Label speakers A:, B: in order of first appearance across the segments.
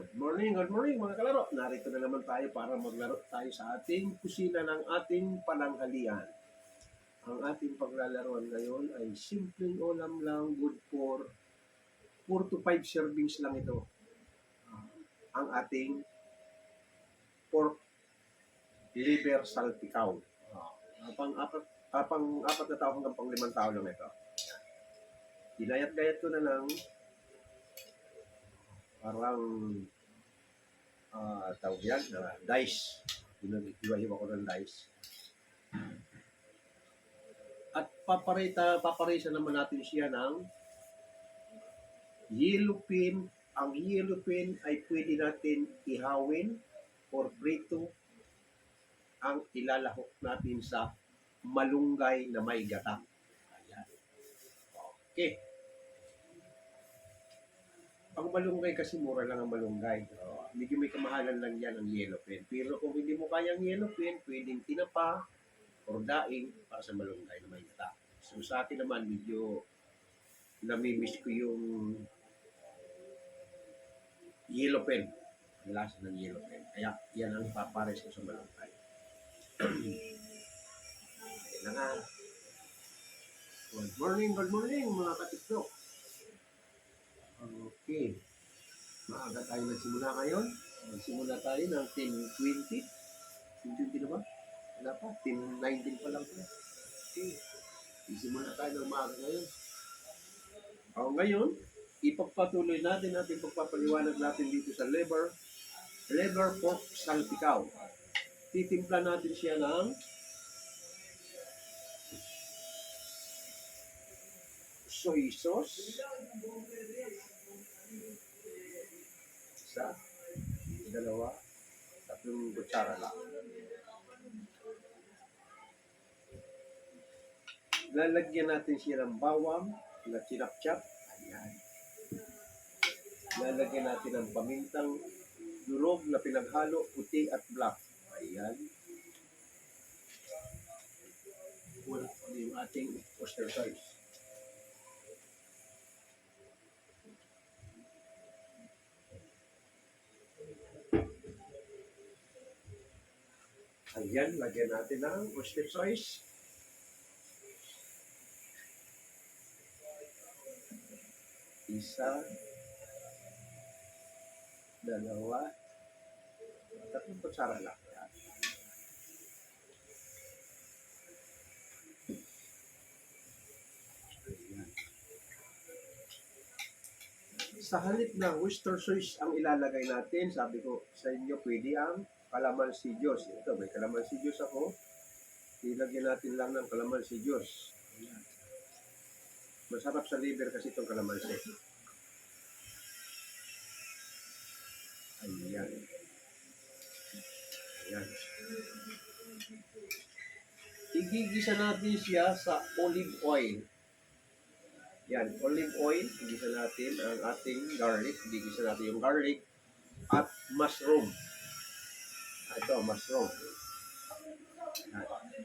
A: Good morning mga kalaro. Narito na naman tayo para maglaro tayo sa ating kusina ng ating pananghalian. Ang ating paglalaroan ngayon ay simpleng ulam lang, good for 4 to 5 servings lang ito. Ang ating pork liver salpikaw. Pang-apat na tao hanggang pang-5 tao lang ito. Ginayat-gayat ko na lang parang tawag yan, dice. Hiwa-hiwa ko ng dice. At paparisa naman natin siya ng yellow pin. Ang yellow pin ay pwede natin ihawin or prito. Ang ilalahok natin sa malunggay na may gata. Ayan. Okay. Ang malunggay kasi mura lang ang malunggay. Medyo may kamahalan lang yan ang yellow pin. Pero kung hindi mo kayang yellow pin, pwedeng tinapa or daing para sa malunggay na may gata. So sa akin naman, medyo namimiss ko yung yellow pen. Ang lasa ng yellow pen. Kaya yan ang papares ko sa malunggay. Yan na nga. Good morning mga katiktok. Okay. Maaga tayo nagsimula ngayon. Nagsimula tayo ng 10:20. 10:20 na ba? Wala pa. 10:19 pa lang po. Okay. Nagsimula tayo ng maaga ngayon. Ngayon, ipagpatuloy natin ating pagpapaliwanag natin dito sa liver pork salpikaw. Titimpla natin siya ng soy sauce. Isa, dalawa, 3 kutsara lang. Lalagyan natin siya ng bawang na chinap-chap. Ayan. Lalagyan natin ng pamintang durog na pinaghalo, puti at black. Ayan. Wala pa yung ating oyster sauce. Ayan, lagyan natin ng oyster sauce. Isa, dalawa, 3 kutsara lang. Ayan. Sa halip na oyster sauce ang ilalagay natin, sabi ko sa inyo, pwede ang calamansi juice. Ito, may calamansi juice ako. Ilagyan natin lang ng calamansi juice. Ayan. Masarap sa liver kasi itong calamansi. Ayan. Ayan. Igigisa natin siya sa olive oil. Yan, olive oil. Igisa natin ang ating garlic. Igisa natin yung garlic at mushroom. Ito, mushroom.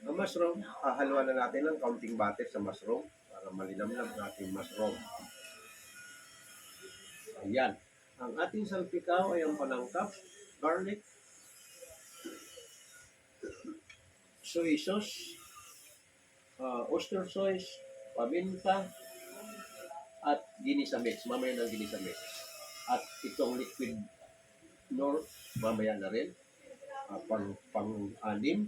A: Ang mushroom, haluan na natin ng kaunting butter sa mushroom para malinamnam natin mushroom. Ayan. Ang ating salpikaw ay ang panangkap, garlic, soy sauce, oyster sauce, paminta, at ginisa mix. Mamaya ng ginisa mix. At itong liquid nor, mamaya na rin. Pang-anim.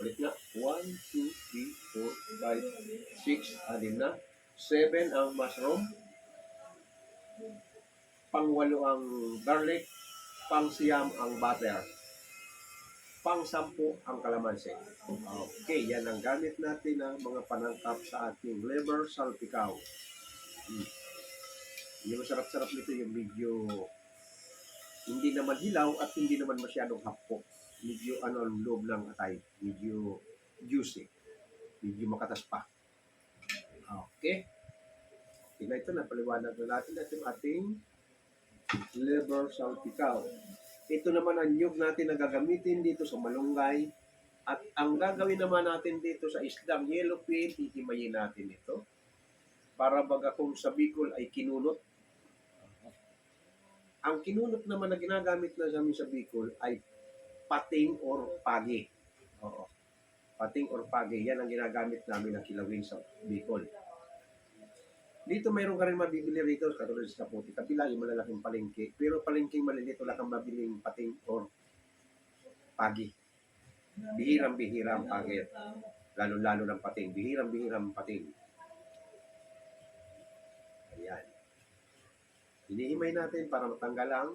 A: Ulit na. 1, 2, 3, 4, 5, 6. Anim na. 7 ang mushroom. Pang-8 ang garlic. Pang-9 ang butter. Pang-10 ang kalamansi. Okay, yan ang gamit natin ng mga panangkap sa ating liver salpikaw. Yung masarap-sarap nito yung medyo hindi naman hilaw at hindi naman masyadong hapko. Medyo ang loob ng atay. Medyo juicy. Medyo makatas pa. Okay. Ito na, paliwanag na natin yung ating liver salpikaw. Ito naman ang nyug natin na gagamitin dito sa malunggay. At ang gagawin naman natin dito sa isdang yellow pin, hihimayin natin ito. Para baga kung sa Bicol ay kinunot. Ang kinunot naman na ginagamit na namin sa Bicol ay pating or pagi. Oo. Pating or pagi, yan ang ginagamit namin na kilawin sa Bicol. Dito mayroon ka rin mabibili rito, katulad sa Kaputi. Kapila yung malalaking palengke. Pero palengking maliliit, wala kang mabiling pating or pagi. Bihirang-bihira ang pagi. Lalo-lalo ng pating. Bihirang-bihirang pating. Ayan. Hinihimay natin para matanggal ang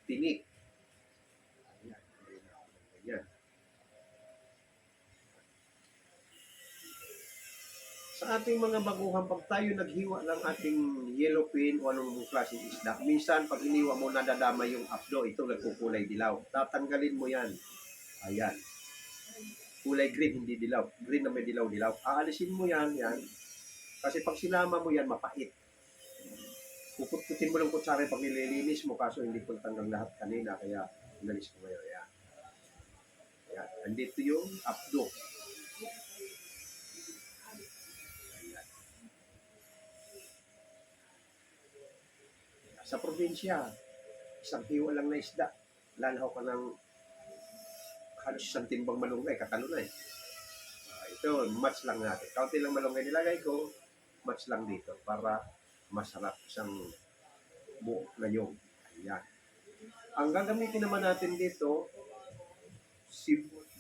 A: tinik. Ayan. Ayan. Sa ating mga baguhan, pag tayo naghiwa ng ating yellowfin o anong klaseng isda, minsan pag iniwa mo nadadama yung apdo, ito nagkukulay dilaw. Tatanggalin mo yan. Ayan. Kulay green, hindi dilaw. Green na may dilaw-dilaw. Aalisin mo yan, yan. Kasi pag sinama mo yan, mapait. Puputputin mo ng kutsara pag nililinis mo, kaso hindi ko tanggal lahat kanina, kaya inalis ko ngayon. Ayan. Ayan. Andito yung apdo. Sa probinsya, isang hiwa lang na isda. Lalahaw ka ng halos isang timbang malunggay, katalo na eh. Ito, match lang natin. Kaunti lang malunggay nilagay ko, match lang dito para masarap isang buo na yung. Ayan. Ang gagamitin naman natin dito,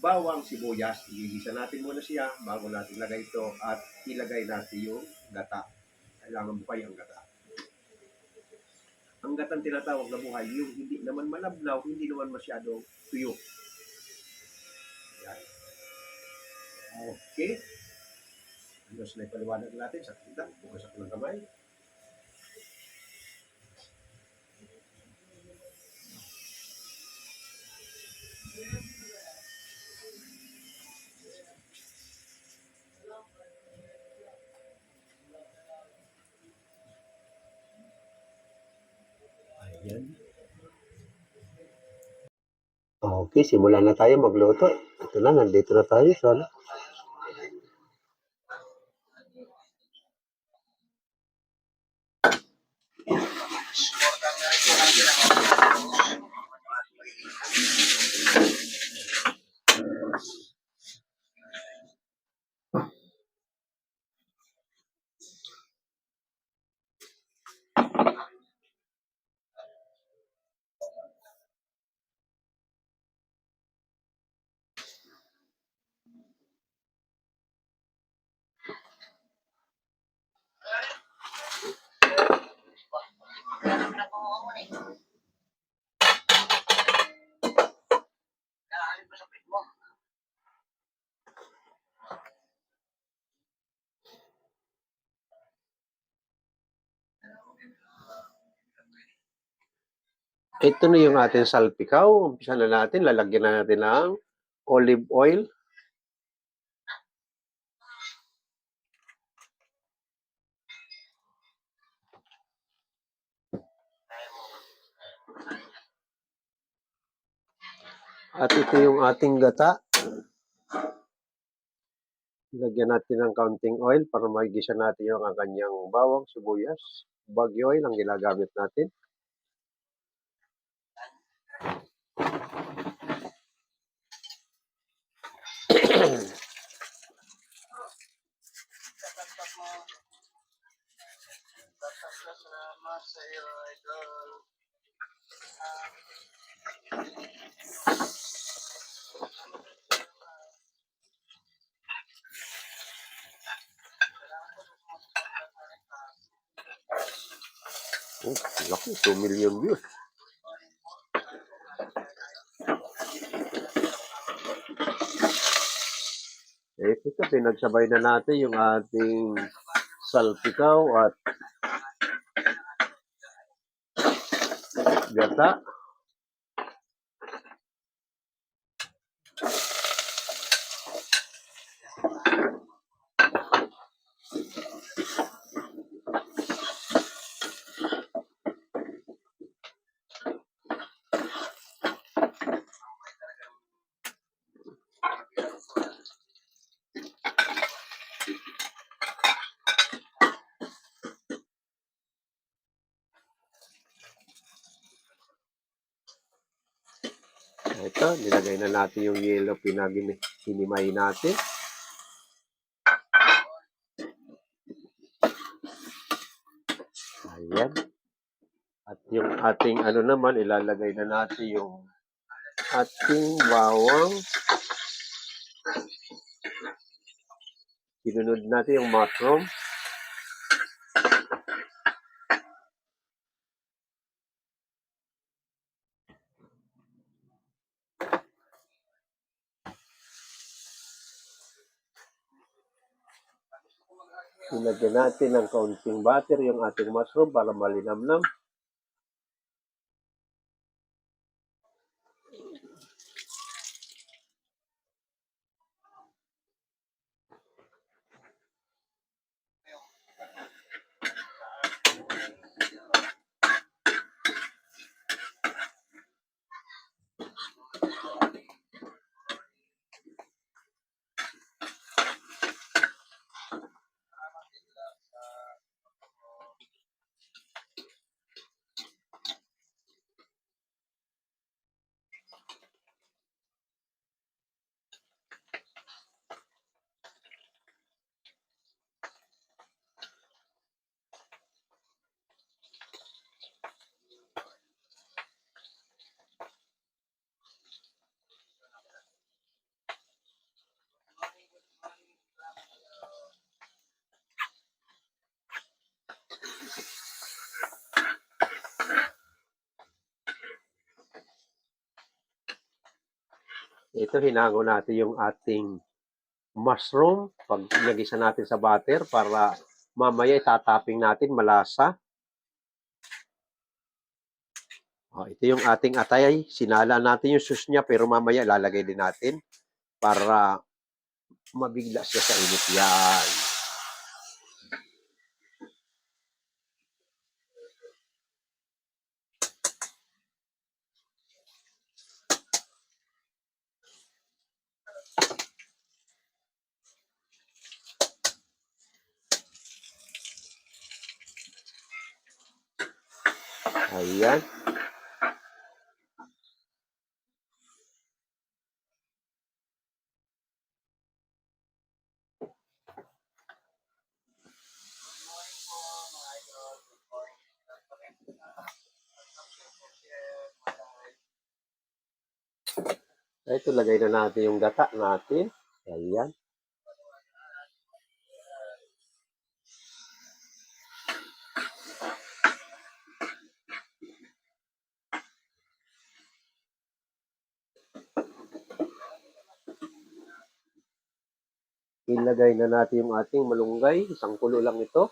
A: bawang sibuyas. Igigisa natin muna siya bago natin ilagay ito at ilagay natin yung gata. Kailangan buhay ang gata. Ang gatang tinatawag na buhay, yung hindi naman malabnaw, hindi naman masyadong tuyo. Yan. Okay. Ano sila ipaliwanag natin sa kita? Bukas ako ng kamay. Ayan. Okay, simulan na tayo magluto. Ito na, nandito na tayo. So, ito na yung ating salpikaw. Umpisa na natin. Lalagyan na natin ng olive oil. At ito yung ating gata. Lagyan natin ng counting oil para magigisa natin yung kanyang bawang, sibuyas. Bagyo oil ang ginagamit natin. Oh, laki, 2 million views. Ito sa pinagsabay na natin yung ating salpikaw at gata. Ito, nilagay na natin yung yellow, hinimay natin. Ayan. At yung ating ano naman, ilalagay na natin yung ating bawang. Sinunod natin yung mushroom. Ilagyan natin ng kaunting butter yung ating mushroom para malinamnam. Ito, hinago natin yung ating mushroom. Pag nagisa natin sa butter para mamaya itatapping natin malasa. Ito yung ating atay. Sinala natin yung sauce niya pero mamaya lalagay din natin para mabigla siya sa init. Yan. Ayan. Ito, lagay na natin yung gata natin. Ayan. Ilagay na natin yung ating malunggay. Isang kulo lang ito.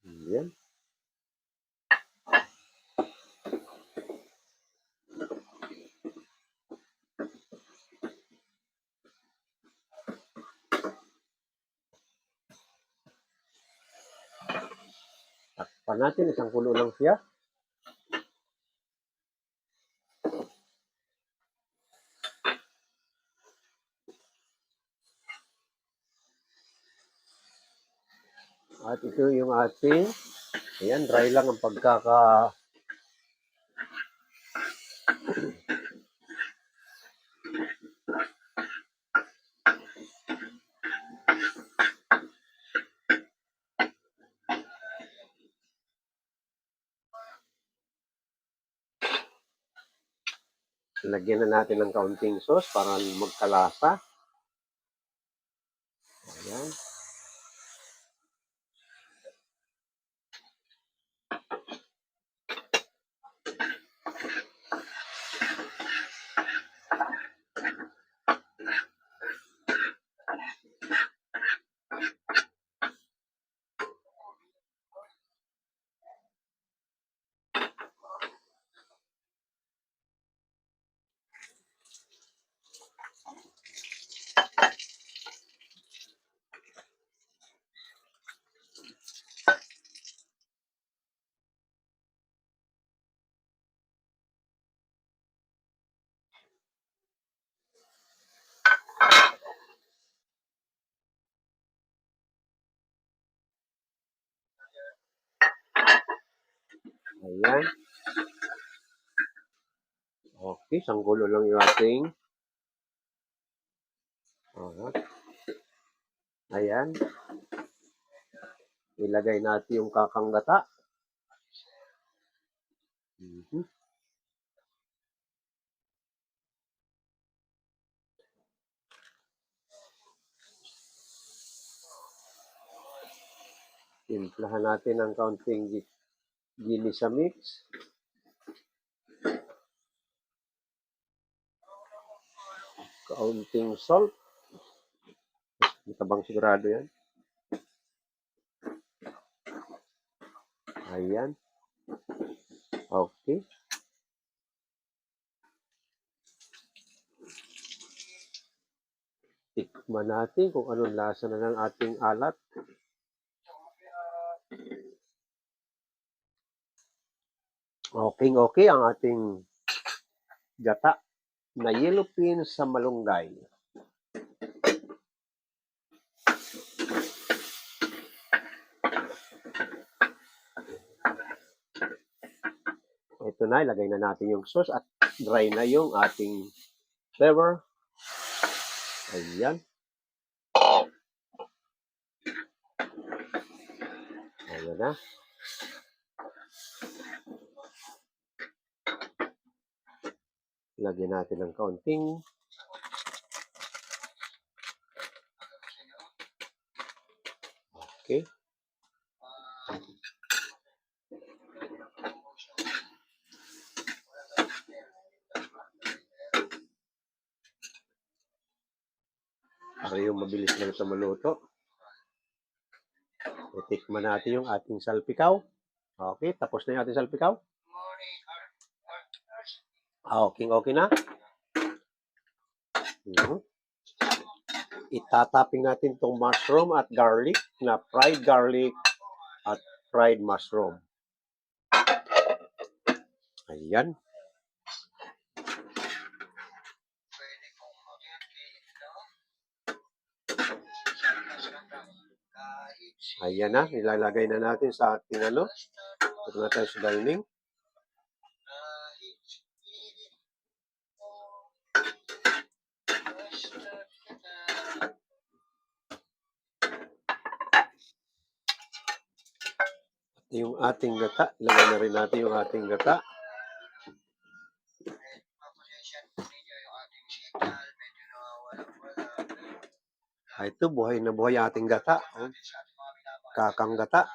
A: Ayan. Takpan natin. Isang kulo lang siya. At ito yung ating, ayan, dry lang ang lagyan na natin ng kaunting sauce para magkalasa. Ayan. Ayan. Okay, sanggulo lang yung ating. Ayan. Ilagay natin yung kakang gata. Timplahan natin ng kaunting ginisa mix. Kaunting salt. Matabang sigurado yan. Ayan. Okay. Tikman natin kung anong lasa na ng ating alat. Okay ang ating gata na yellow pin sa malunggay. Ito na, ilagay na natin yung sauce at dry na yung ating flavor. Ayan. Ayan na. Lagyan natin ng kaunting okay. Para yung mabilis lang ito maluto. Itikman natin yung ating salpikaw. Okay, tapos na yung ating salpikaw. Okay na. Itatapping natin itong mushroom at garlic na fried garlic at fried mushroom. Ayan. Ayan na, nilalagay na natin sa ating ano. Ito na tayo sa dining. Yung ating gata, ilagay na rin natin yung ating gata. Ito, buhay na buhay ating gata. Kakang gata.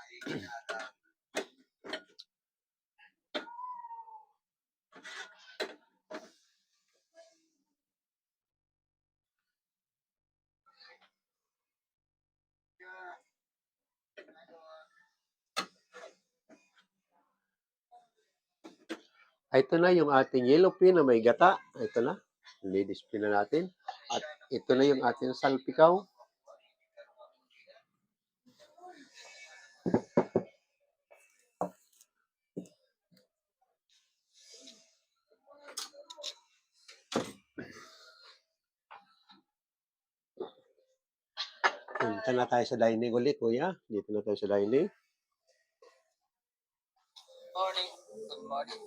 A: Ito na yung ating yellow pin na may gata. Ito na. I-display na natin. At ito na yung ating salpikaw. Punta na tayo sa dining ulit, kuya. Dito na tayo sa dining.
B: Morning. Good morning.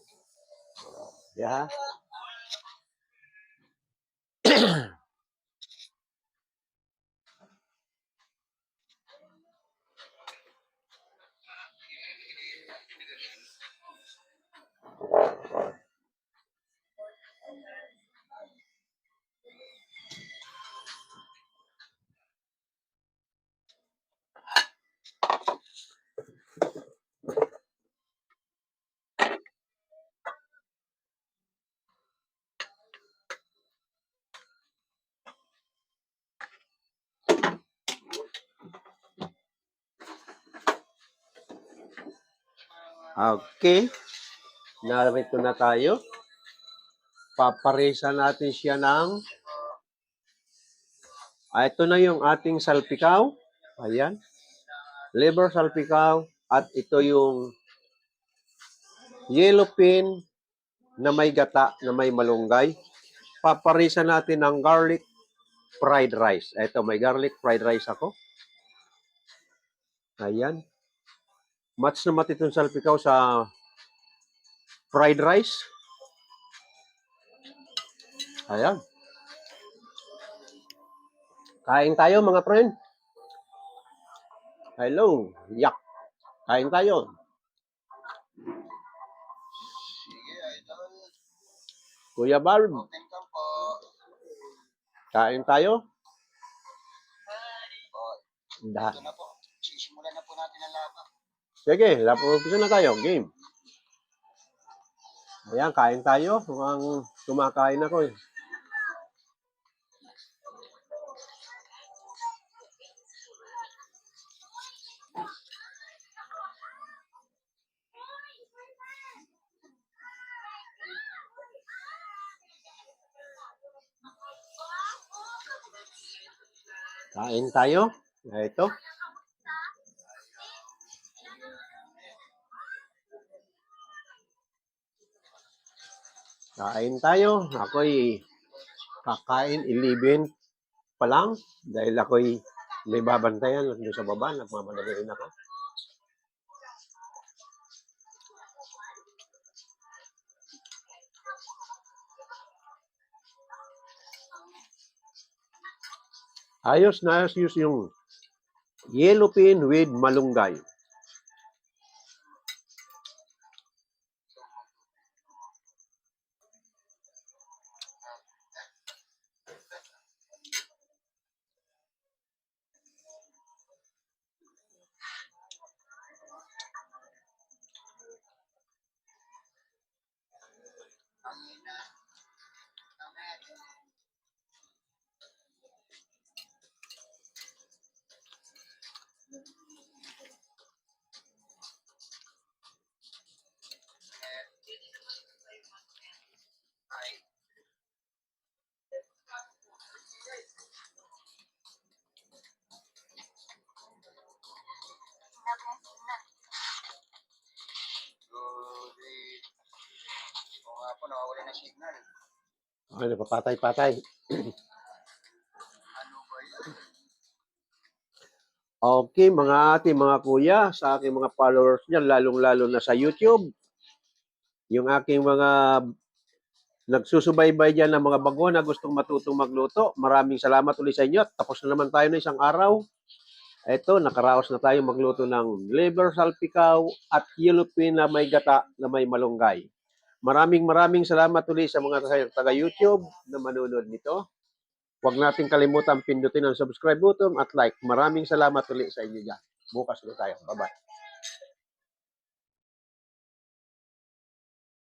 A: Yeah. Okay. Narito na tayo. Paparisa natin siya ng ito na yung ating salpikaw. Ayan. Liver salpikaw. At ito yung yellow pin na may gata, na may malunggay. Paparisa natin ng garlic fried rice. Ito, may garlic fried rice ako. Ayan. Match na match itong salpikaw sa
C: fried rice. Ayan. Kain tayo mga friend. Hello. Yak. Kain tayo.
B: Sige, idol.
C: Kuya Barb.
B: Open ka po.
C: Kain tayo.
B: O,
C: Da.
B: ito na po. Sisimulan na po natin ang laban.
C: Sige, umpisa na tayo. Game. Ayan, kain tayo. Mukhang kumakain ako eh. Kain tayo. Ito. Kain tayo. Ako'y kakain 11 pa lang dahil ako'y may babantayan doon sa baba. Nagmamadali rin ako. Ayos na ayos yung yellowfin with malunggay.
B: Good. O nga po, nawawala na signal.
C: Ay, napapatay-patay.
B: Ano ba yun?
C: Okay, mga kuya, sa aking mga followers niyan, lalong-lalo na sa YouTube, yung aking mga nagsusubaybay dyan ng mga bago na gustong matutong magluto, maraming salamat ulit sa inyo. Tapos na naman tayo na isang araw. Ito, nakaraos na tayo magluto ng liver salpikaw at yellowfin na may gata na may malunggay. Maraming salamat ulit sa mga taga-YouTube na manonood nito. Huwag natin kalimutan pindutin ang subscribe button at like. Maraming salamat ulit sa inyo dyan. Bukas ulit tayo. Bye-bye.